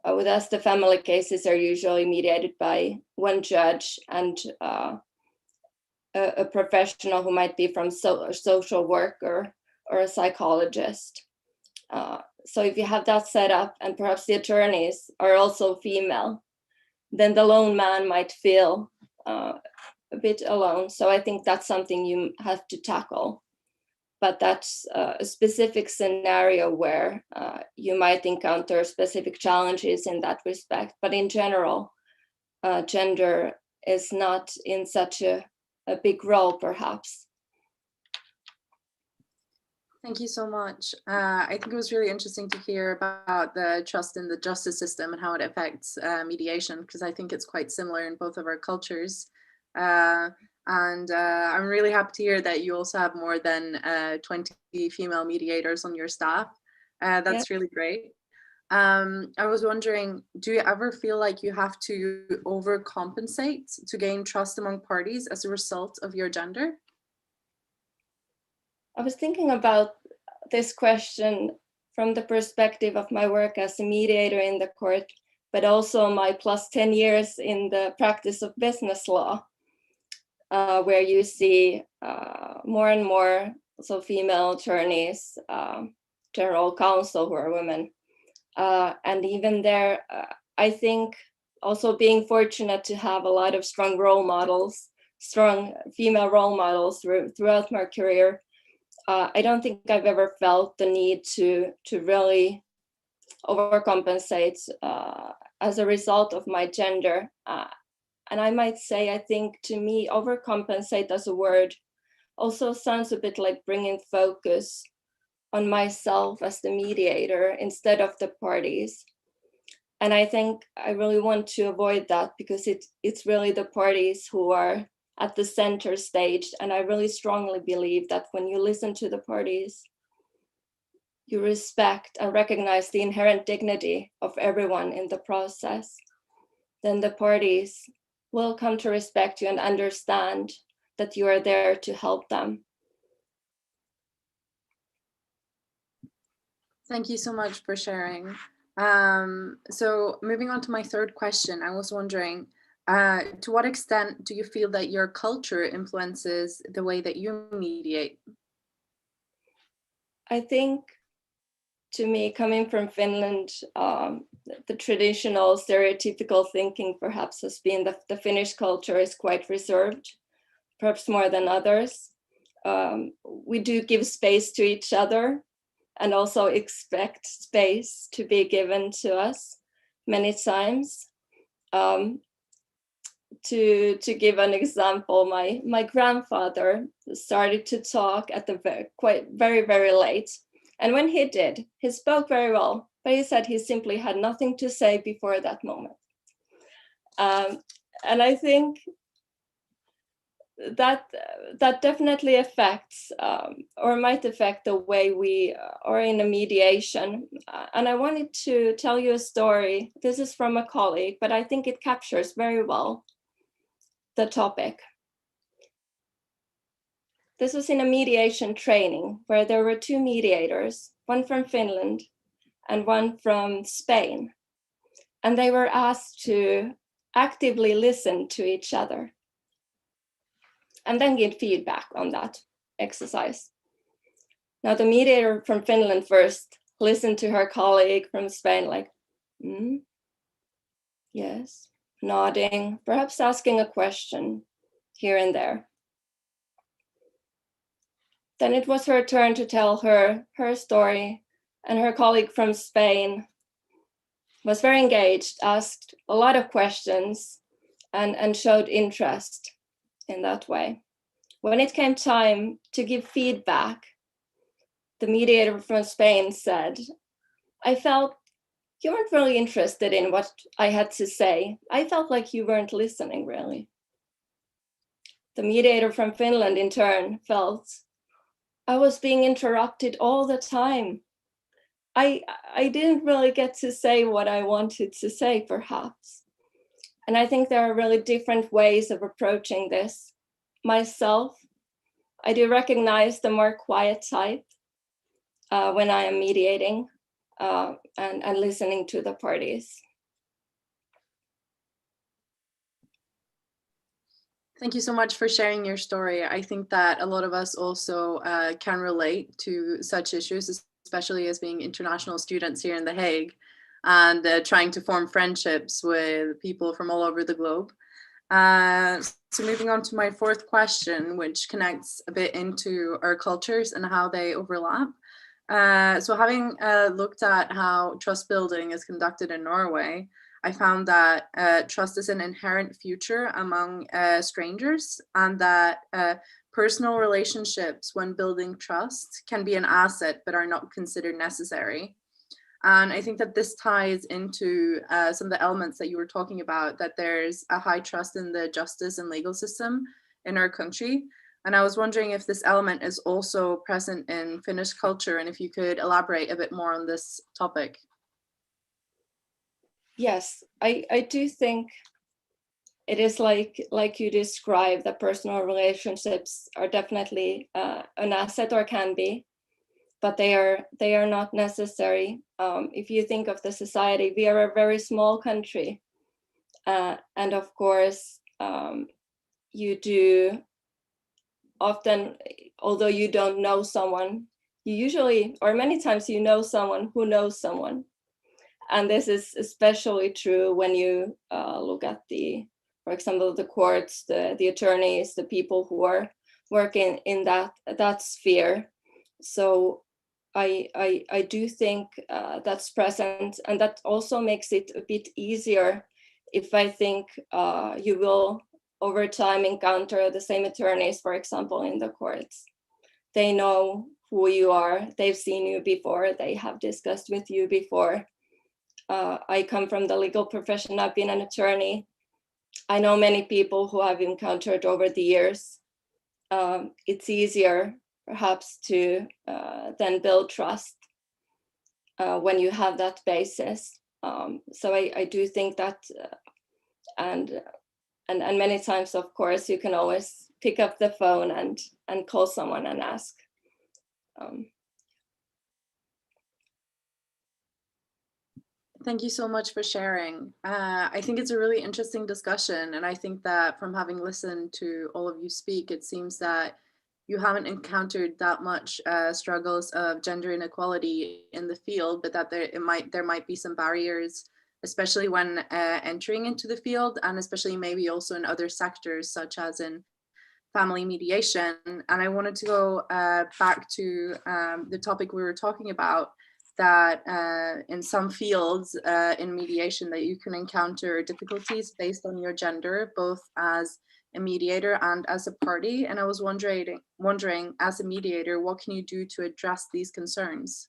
With us, the family cases are usually mediated by one judge and a professional who might be from a social worker or a psychologist. So if you have that set up and perhaps the attorneys are also female, then the lone man might feel a bit alone. So I think that's something you have to tackle. But that's a specific scenario where you might encounter specific challenges in that respect. But in general, gender is not in such a big role, perhaps. Thank you so much. I think it was really interesting to hear about the trust in the justice system and how it affects mediation, because I think it's quite similar in both of our cultures. And I'm really happy to hear that you also have more than 20 female mediators on your staff. That's really great. I was wondering, do you ever feel like you have to overcompensate to gain trust among parties as a result of your gender? I was thinking about this question from the perspective of my work as a mediator in the court, but also my plus 10 years in the practice of business law, where you see more and more female attorneys, general counsel who are women. And even there, I think also being fortunate to have a lot of strong role models, strong female role models throughout my career. I don't think I've ever felt the need to really overcompensate as a result of my gender. And I might say, I think to me, overcompensate as a word also sounds a bit like bringing focus on myself as the mediator instead of the parties. And I think I really want to avoid that, because it's really the parties who are at the center stage. And I really strongly believe that when you listen to the parties, you respect and recognize the inherent dignity of everyone in the process, then the parties will come to respect you and understand that you are there to help them. Thank you so much for sharing. So moving on to my third question, I was wondering, to what extent do you feel that your culture influences the way that you mediate? I think, to me, coming from Finland, the traditional stereotypical thinking perhaps has been that the Finnish culture is quite reserved, perhaps more than others. We do give space to each other and also expect space to be given to us many times. To give an example, my grandfather started to talk at the very late. And when he did, he spoke very well, but he said he simply had nothing to say before that moment. And I think that definitely affects or might affect the way we are in a mediation. And I wanted to tell you a story. This is from a colleague, but I think it captures very well the topic. This was in a mediation training where there were two mediators, one from Finland and one from Spain. And they were asked to actively listen to each other and then give feedback on that exercise. Now, the mediator from Finland first listened to her colleague from Spain like, yes, nodding, perhaps asking a question here and there. Then it was her turn to tell her story, and her colleague from Spain was very engaged, asked a lot of questions, and showed interest in that way. When it came time to give feedback, the mediator from Spain said, I felt you weren't really interested in what I had to say. I felt like you weren't listening, really. The mediator from Finland, in turn, felt I was being interrupted all the time. I didn't really get to say what I wanted to say, perhaps. And I think there are really different ways of approaching this. Myself, I do recognize the more quiet type when I am mediating and listening to the parties. Thank you so much for sharing your story. I think that a lot of us also can relate to such issues, especially as being international students here in The Hague and trying to form friendships with people from all over the globe. So moving on to my fourth question, which connects a bit into our cultures and how they overlap. So having looked at how trust building is conducted in Norway, I found that trust is an inherent feature among strangers, and that personal relationships when building trust can be an asset but are not considered necessary. And I think that this ties into some of the elements that you were talking about, that there's a high trust in the justice and legal system in our country. And I was wondering if this element is also present in Finnish culture, and if you could elaborate a bit more on this topic. Yes, I do think it is like you described, that personal relationships are definitely an asset, or can be, but they are not necessary. If you think of the society, we are a very small country, and of course you do often, although you don't know someone, you usually, or many times, you know someone who knows someone. and this is especially true when you look at for example, the courts, the attorneys, the people who are working in that sphere. So I do think that's present, and that also makes it a bit easier if I think you will over time encounter the same attorneys, for example, in the courts. They know who you are, they've seen you before, they have discussed with you before. I come from the legal profession, I've been an attorney. I know many people who I've encountered over the years. It's easier perhaps to then build trust when you have that basis. So I do think that, and many times, of course, you can always pick up the phone and call someone and ask. Thank you so much for sharing. I think it's a really interesting discussion, and I think that from having listened to all of you speak, it seems that you haven't encountered that much struggles of gender inequality in the field, but that there might be some barriers, especially when entering into the field, and especially maybe also in other sectors such as in family mediation. And I wanted to go back to the topic we were talking about, that in some fields in mediation that you can encounter difficulties based on your gender, both as a mediator and as a party. And I was wondering as a mediator, what can you do to address these concerns?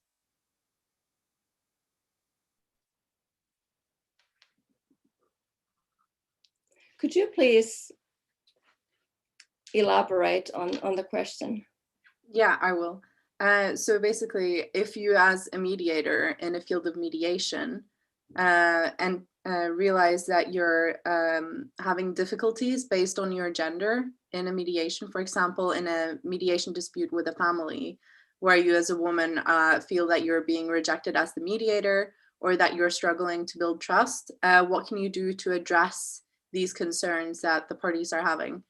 Could you please elaborate on the question? Yeah, I will. So basically, if you as a mediator in a field of mediation and realize that you're having difficulties based on your gender in a mediation, for example, in a mediation dispute with a family, where you as a woman feel that you're being rejected as the mediator, or that you're struggling to build trust, what can you do to address these concerns that the parties are having?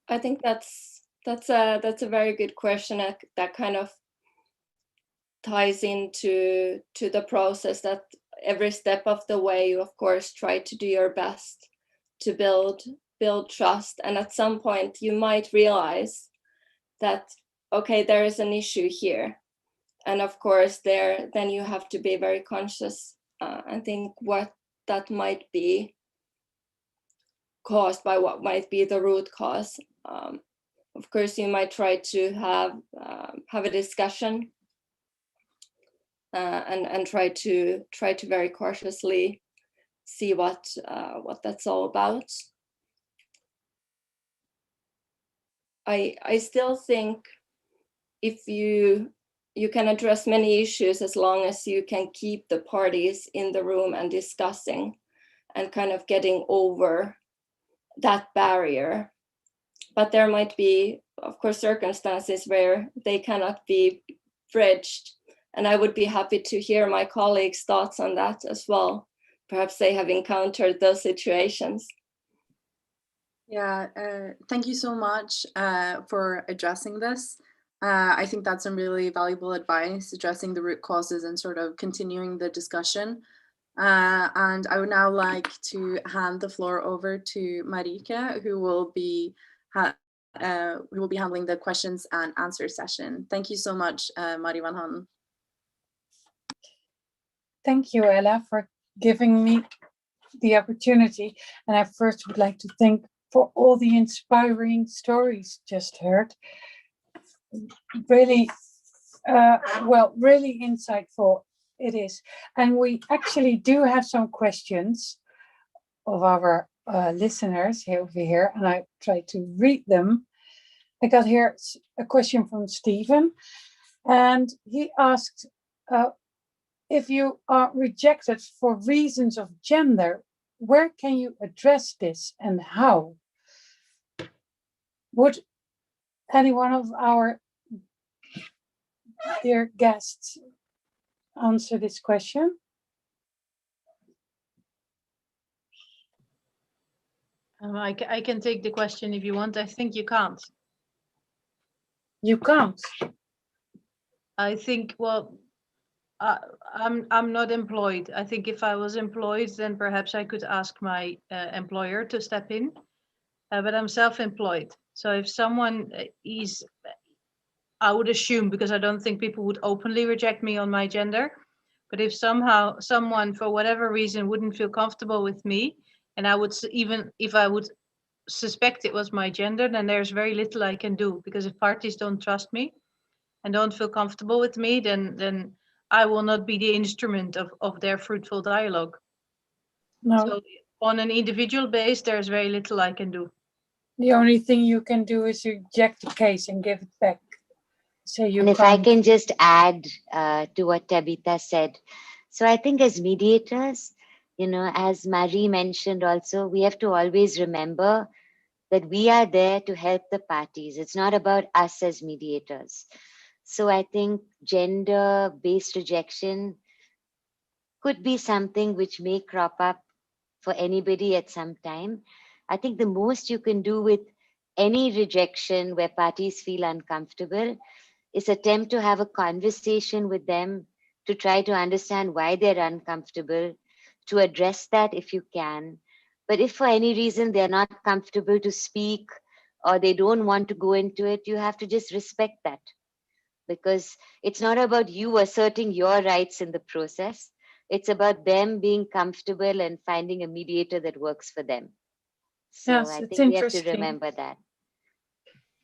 I think that's a very good question. That kind of ties into the process, that every step of the way you of course try to do your best to build trust, and at some point you might realize that, okay, there is an issue here, and of course then you have to be very conscious and think what that might be caused by, what might be the root cause. Of course, you might try to have a discussion and try to very cautiously see what that's all about. I still think if you can address many issues as long as you can keep the parties in the room and discussing and kind of getting over that barrier. But there might be, of course, circumstances where they cannot be bridged. And I would be happy to hear my colleagues' thoughts on that as well. Perhaps they have encountered those situations. Yeah, thank you so much for addressing this. I think that's some really valuable advice, addressing the root causes and sort of continuing the discussion. And I would now like to hand the floor over to Marike, who will be handling the questions and answer session. Thank you so much, Mari Vanhanen. Thank you, Ella, for giving me the opportunity. And I first would like to thank for all the inspiring stories just heard. Really, really insightful it is. And we actually do have some questions of our listeners over here, and I try to read them. I got here a question from Stephen, and he asked, if you are rejected for reasons of gender, where can you address this and how? Would any one of our dear guests answer this question? I can take the question if you want. I think you can't. You can't? I think, well, I'm not employed. I think if I was employed, then perhaps I could ask my employer to step in. But I'm self-employed. So if someone is, I would assume, because I don't think people would openly reject me on my gender, but if somehow someone for whatever reason wouldn't feel comfortable with me, and I would, even if I would suspect it was my gender, then there's very little I can do, because if parties don't trust me and don't feel comfortable with me, then I will not be the instrument of their fruitful dialogue. No, So on an individual base, there's very little I can do. the only thing you can do is reject the case and give it back. Say you And if can't. I can just add to what Tabitha said. So I think as mediators, you know, as Marie mentioned also, we have to always remember that we are there to help the parties. It's not about us as mediators. So I think gender-based rejection could be something which may crop up for anybody at some time. I think the most you can do with any rejection where parties feel uncomfortable is attempt to have a conversation with them to try to understand why they're uncomfortable, to address that if you can. But if for any reason they're not comfortable to speak or they don't want to go into it, you have to just respect that. Because it's not about you asserting your rights in the process. It's about them being comfortable and finding a mediator that works for them. So Yes, I it's think we have to interesting. remember that.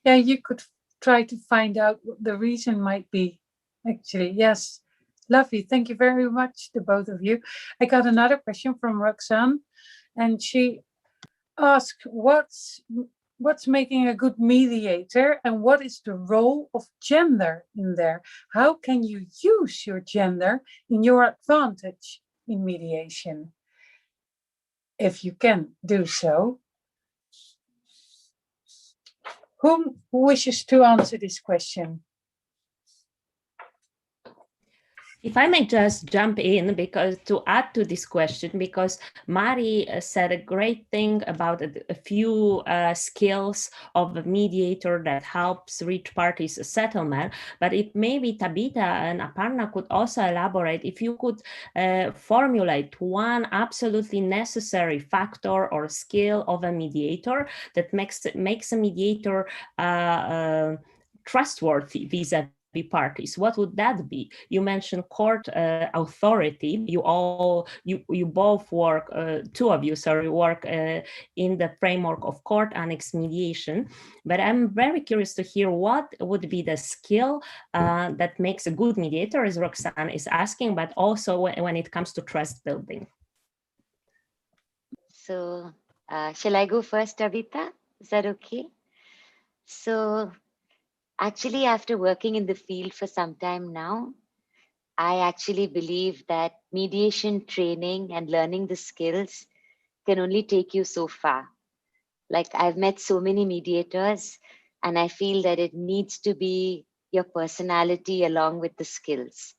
Yeah, you could try to find out what the reason might be. Actually, yes. Lovely. Thank you very much to both of you. I got another question from Roxanne, and she asked, what's making a good mediator and what is the role of gender in there? How can you use your gender in your advantage in mediation? If you can do so. Who wishes to answer this question? If I may just jump in, because to add to this question, because Mari said a great thing about a few skills of a mediator that helps reach parties settlement, but it maybe Tabitha and Aparna could also elaborate if you could formulate one absolutely necessary factor or skill of a mediator that makes a mediator trustworthy vis-a-vis parties. What would that be? You mentioned court authority. You both work, two of you, sorry, work in the framework of court annex mediation. But I'm very curious to hear what would be the skill that makes a good mediator, as Roxanne is asking, but also when it comes to trust building. So shall I go first, Tabitha? Is that okay? So actually, after working in the field for some time now, I actually believe that mediation training and learning the skills can only take you so far. Like I've met so many mediators and I feel that it needs to be your personality along with the skills.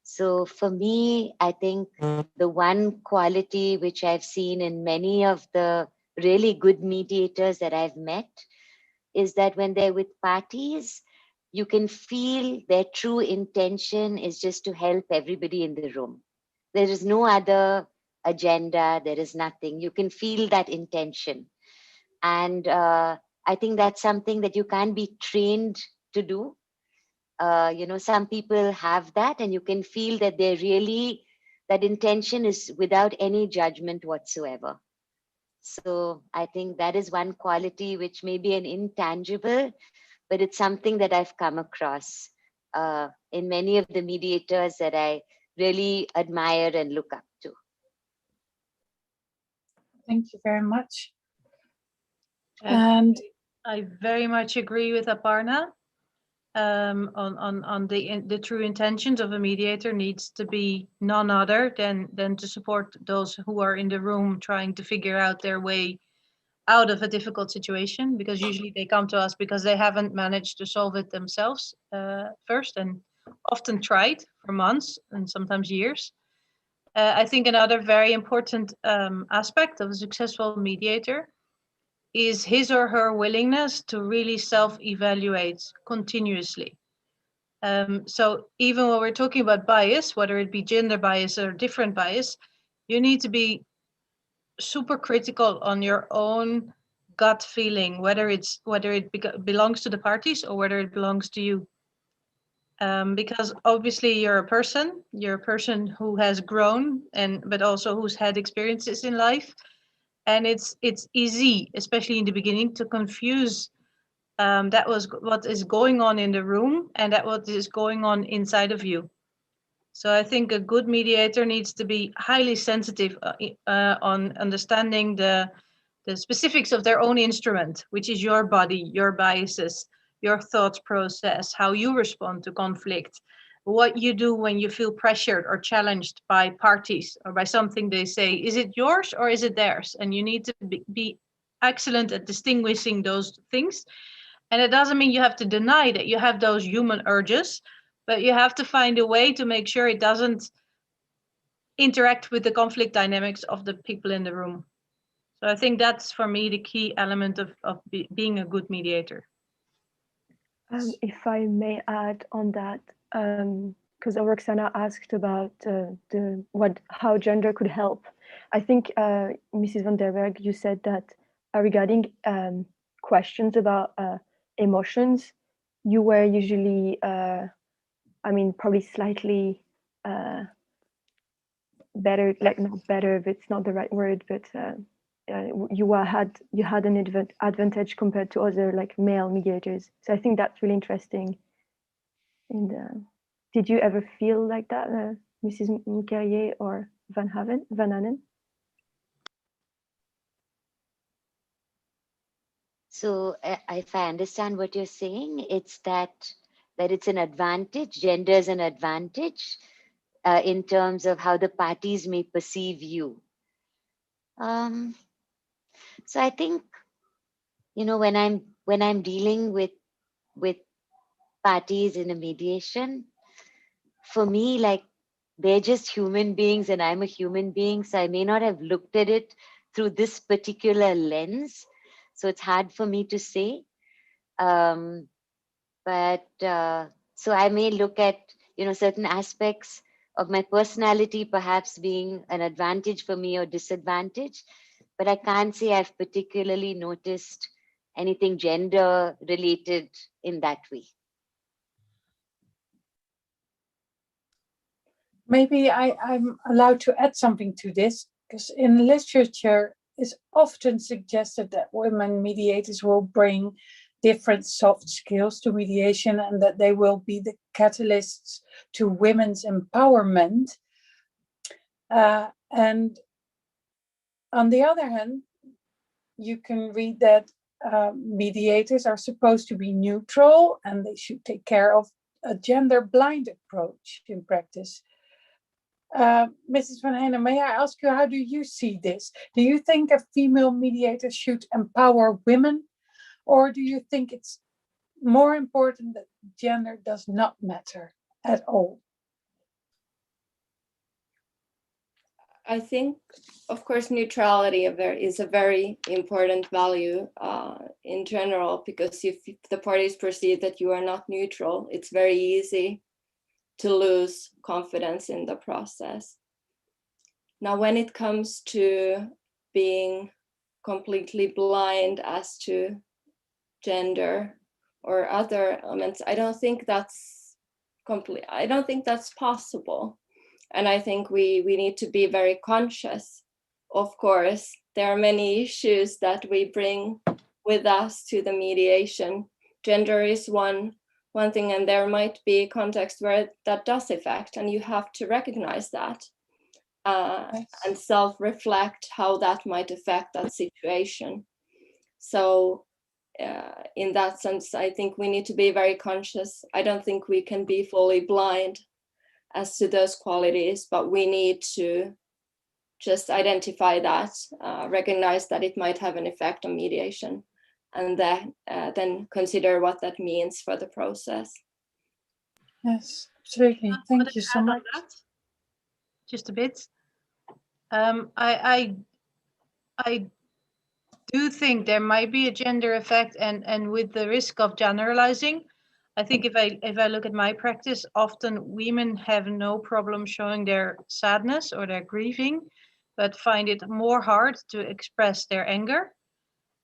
So for me, I think the one quality which I've seen in many of the really good mediators that I've met is that when they're with parties, you can feel their true intention is just to help everybody in the room. There is no other agenda. There is nothing. You can feel that intention. And I think that's something that you can't be trained to do. You know, some people have that and you can feel that they're really, that intention is without any judgment whatsoever. So I think that is one quality which may be an intangible, but it's something that I've come across in many of the mediators that I really admire and look up to. Thank you very much. And I very much agree with Aparna on the true intentions of a mediator needs to be none other than to support those who are in the room trying to figure out their way out of a difficult situation, because usually they come to us because they haven't managed to solve it themselves first, and often tried for months and sometimes years. I think another very important aspect of a successful mediator is his or her willingness to really self-evaluate continuously. So even when we're talking about bias, whether it be gender bias or different bias, you need to be super critical on your own gut feeling, whether it belongs to the parties or whether it belongs to you. Because obviously you're a person who has grown, but also who's had experiences in life, and it's easy, especially in the beginning, to confuse that was what is going on in the room and that what is going on inside of you. So I think a good mediator needs to be highly sensitive on understanding the specifics of their own instrument, which is your body, your biases, your thought process, how you respond to conflict, what you do when you feel pressured or challenged by parties or by something they say. Is it yours or is it theirs? And you need to be excellent at distinguishing those things. And it doesn't mean you have to deny that you have those human urges, but you have to find a way to make sure it doesn't interact with the conflict dynamics of the people in the room. So I think that's, for me, the key element of being a good mediator. If I may add on that, because Roxana asked about how gender could help. I think Mrs. van der Berg, you said that regarding questions about emotions, you were usually, probably slightly better, like not better, if it's not the right word, but you had an advantage compared to other like male mediators. So I think that's really interesting. And did you ever feel like that, Mrs. Mukerjee or Vanhanen? So if I understand what you're saying, it's that it's an advantage, gender is an advantage in terms of how the parties may perceive you. So I think, when I'm dealing with parties in a mediation, for me, like, they're just human beings and I'm a human being, so I may not have looked at it through this particular lens. So it's hard for me to say. So I may look at, certain aspects of my personality perhaps being an advantage for me or disadvantage, but I can't say I've particularly noticed anything gender related in that way. Maybe I'm allowed to add something to this, because in literature it's often suggested that women mediators will bring different soft skills to mediation and that they will be the catalysts to women's empowerment. And on the other hand, you can read that mediators are supposed to be neutral and they should take care of a gender-blind approach in practice. Mrs. Vanhanen, may I ask you, how do you see this? Do you think a female mediator should empower women, or do you think it's more important that gender does not matter at all? I think, of course, neutrality is a very important value in general, because if the parties perceive that you are not neutral, it's very easy to lose confidence in the process. Now, when it comes to being completely blind as to gender or other elements, I don't think that's possible. And I think we need to be very conscious. Of course, there are many issues that we bring with us to the mediation. Gender is one thing, and there might be a context where that does affect, and you have to recognize that and self-reflect how that might affect that situation. So in that sense, I think we need to be very conscious. I don't think we can be fully blind as to those qualities, but we need to just identify that, recognize that it might have an effect on mediation, and then consider what that means for the process. Yes, absolutely. Thank you so much. Just a bit. I do think there might be a gender effect, and with the risk of generalizing, I think if I look at my practice, often women have no problem showing their sadness or their grieving, but find it more hard to express their anger.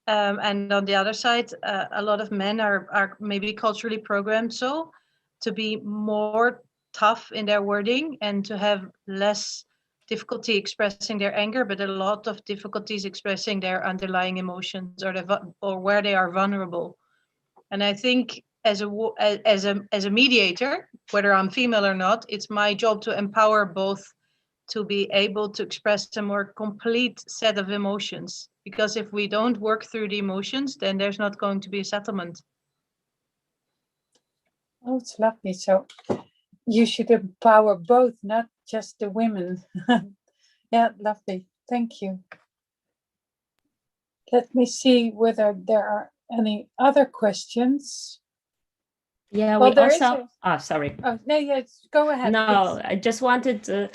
And on the other side, a lot of men are maybe culturally programmed so to be more tough in their wording and to have less difficulty expressing their anger, but a lot of difficulties expressing their underlying emotions or where they are vulnerable. And I think as a mediator, whether I'm female or not, it's my job to empower both to be able to express a more complete set of emotions. Because if we don't work through the emotions, then there's not going to be a settlement. Oh, it's lovely. So you should empower both, not just the women. Yeah, lovely. Thank you. Let me see whether there are any other questions. Yeah, Well, we there is also, oh, sorry. Oh, no, yes, go ahead. No, please. I just wanted to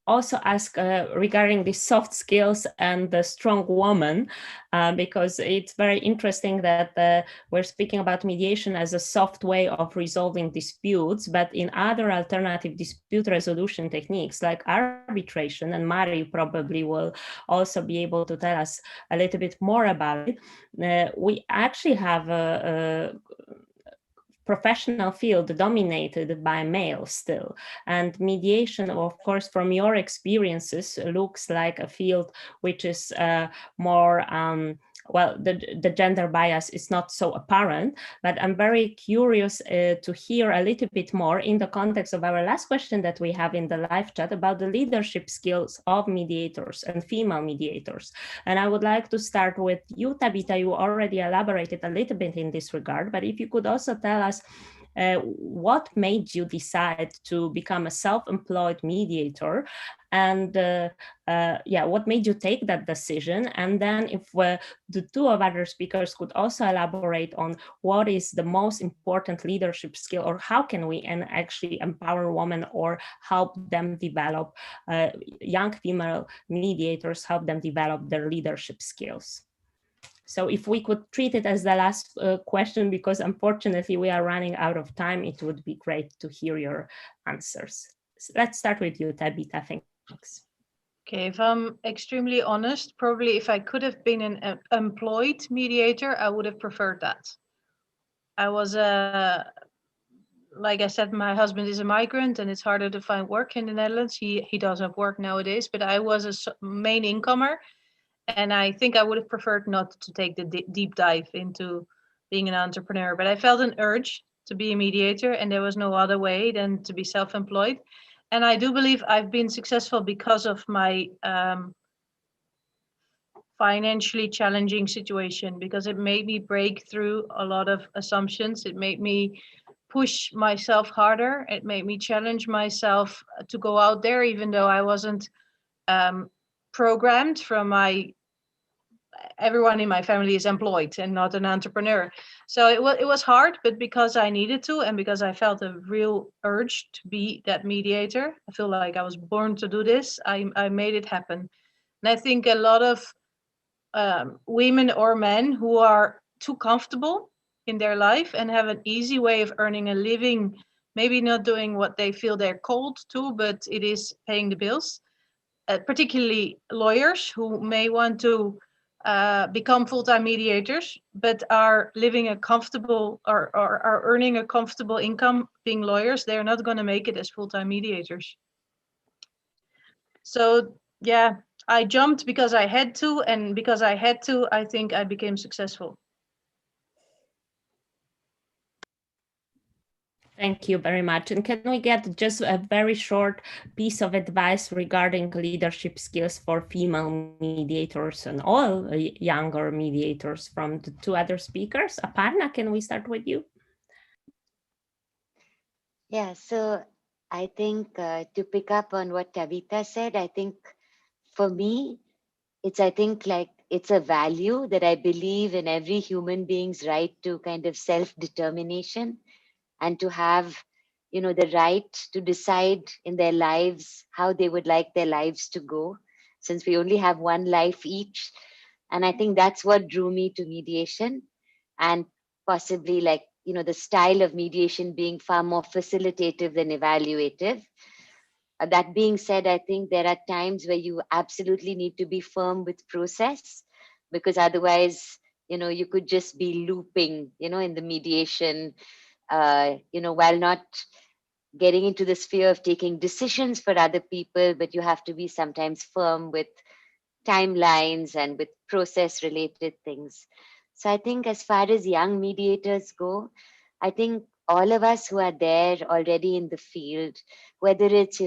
also ask regarding the soft skills and the strong woman, because it's very interesting that we're speaking about mediation as a soft way of resolving disputes, but in other alternative dispute resolution techniques like arbitration, and Mari probably will also be able to tell us a little bit more about it, we actually have a professional field dominated by males still. And mediation, of course, from your experiences, looks like a field which is more, well, the gender bias is not so apparent, but I'm very curious to hear a little bit more in the context of our last question that we have in the live chat about the leadership skills of mediators and female mediators. And I would like to start with you, Tabitha. You already elaborated a little bit in this regard, but if you could also tell us what made you decide to become a self-employed mediator, and yeah, what made you take that decision? And then if the two of other speakers could also elaborate on what is the most important leadership skill, or how can we actually empower women or help them develop, young female mediators, help them develop their leadership skills. So if we could treat it as the last question, because unfortunately we are running out of time, it would be great to hear your answers. So let's start with you, Tabitha. Thanks. Okay, if I'm extremely honest, probably if I could have been an employed mediator, I would have preferred that. I was like I said, my husband is a migrant and it's harder to find work in the Netherlands. He does have work nowadays, but I was a main incomer. And I think I would have preferred not to take the deep dive into being an entrepreneur, but I felt an urge to be a mediator, and there was no other way than to be self-employed. And I do believe I've been successful because of my financially challenging situation, because it made me break through a lot of assumptions. It made me push myself harder. It made me challenge myself to go out there, even though I wasn't programmed from everyone in my family is employed and not an entrepreneur. So it was hard, but because I needed to, and because I felt a real urge to be that mediator, I feel like I was born to do this. I made it happen. And I think a lot of women or men who are too comfortable in their life and have an easy way of earning a living, maybe not doing what they feel they're called to, but it is paying the bills, particularly lawyers who may want to become full-time mediators, but are living a comfortable or are earning a comfortable income being lawyers, they're not going to make it as full-time mediators. So yeah, I jumped because I had to, and because I had to, I think I became successful. Thank you very much. And can we get just a very short piece of advice regarding leadership skills for female mediators and all younger mediators from the two other speakers? Aparna, can we start with you? Yeah, so I think to pick up on what Tabitha said, I think for me, it's a value that I believe in every human being's right to kind of self-determination, and to have, the right to decide in their lives how they would like their lives to go, since we only have one life each. And I think that's what drew me to mediation, and possibly like the style of mediation being far more facilitative than evaluative. That being said, I think there are times where you absolutely need to be firm with process, because otherwise, you could just be looping, in the mediation, while not getting into the sphere of taking decisions for other people, but you have to be sometimes firm with timelines and with process related things. So I think as far as young mediators go, I think all of us who are there already in the field, whether it's,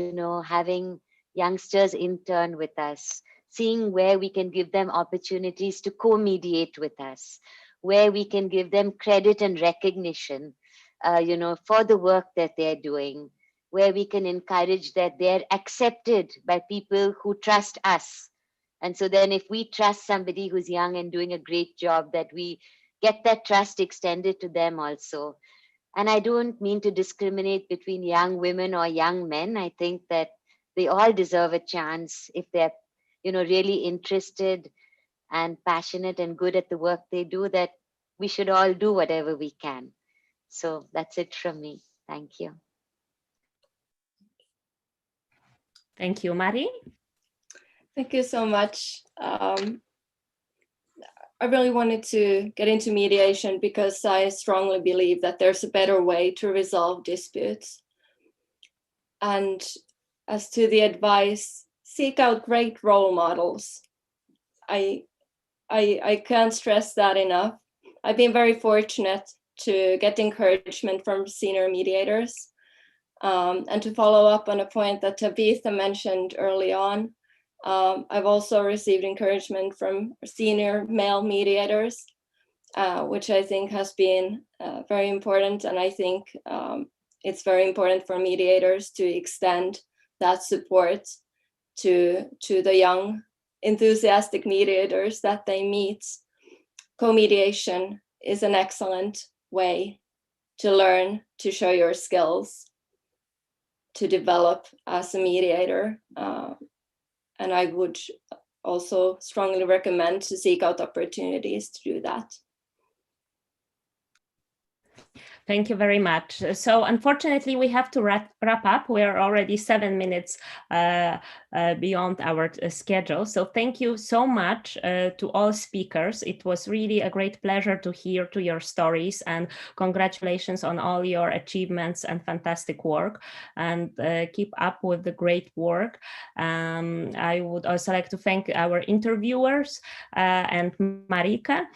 having youngsters intern with us, seeing where we can give them opportunities to co-mediate with us, where we can give them credit and recognition, for the work that they're doing, where we can encourage that they're accepted by people who trust us. And so then if we trust somebody who's young and doing a great job, that we get that trust extended to them also. And I don't mean to discriminate between young women or young men. I think that they all deserve a chance if they're, really interested and passionate and good at the work they do, that we should all do whatever we can. So that's it from me. Thank you. Thank you, Mari. Thank you so much. I really wanted to get into mediation because I strongly believe that there's a better way to resolve disputes. And as to the advice, seek out great role models. I can't stress that enough. I've been very fortunate to get encouragement from senior mediators. And to follow up on a point that Tabitha mentioned early on, I've also received encouragement from senior male mediators, which I think has been very important. And I think it's very important for mediators to extend that support to the young, enthusiastic mediators that they meet. Co-mediation is an excellent way to learn, to show your skills, to develop as a mediator. And I would also strongly recommend to seek out opportunities to do that. Thank you very much. So unfortunately, we have to wrap up. We are already 7 minutes beyond our schedule. So thank you so much to all speakers. It was really a great pleasure to hear to your stories, and congratulations on all your achievements and fantastic work, and keep up with the great work. I would also like to thank our interviewers and Marika.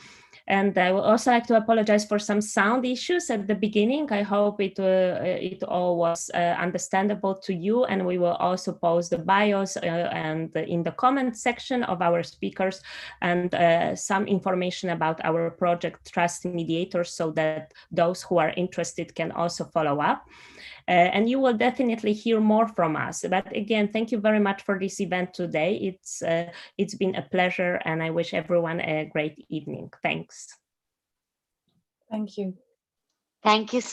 And I would also like to apologize for some sound issues at the beginning. I hope it all was understandable to you, and we will also post the bios and in the comment section of our speakers, and some information about our project Trust Mediators, so that those who are interested can also follow up. And you will definitely hear more from us. But again, thank you very much for this event today. It's been a pleasure, and I wish everyone a great evening. Thanks. Thank you. Thank you so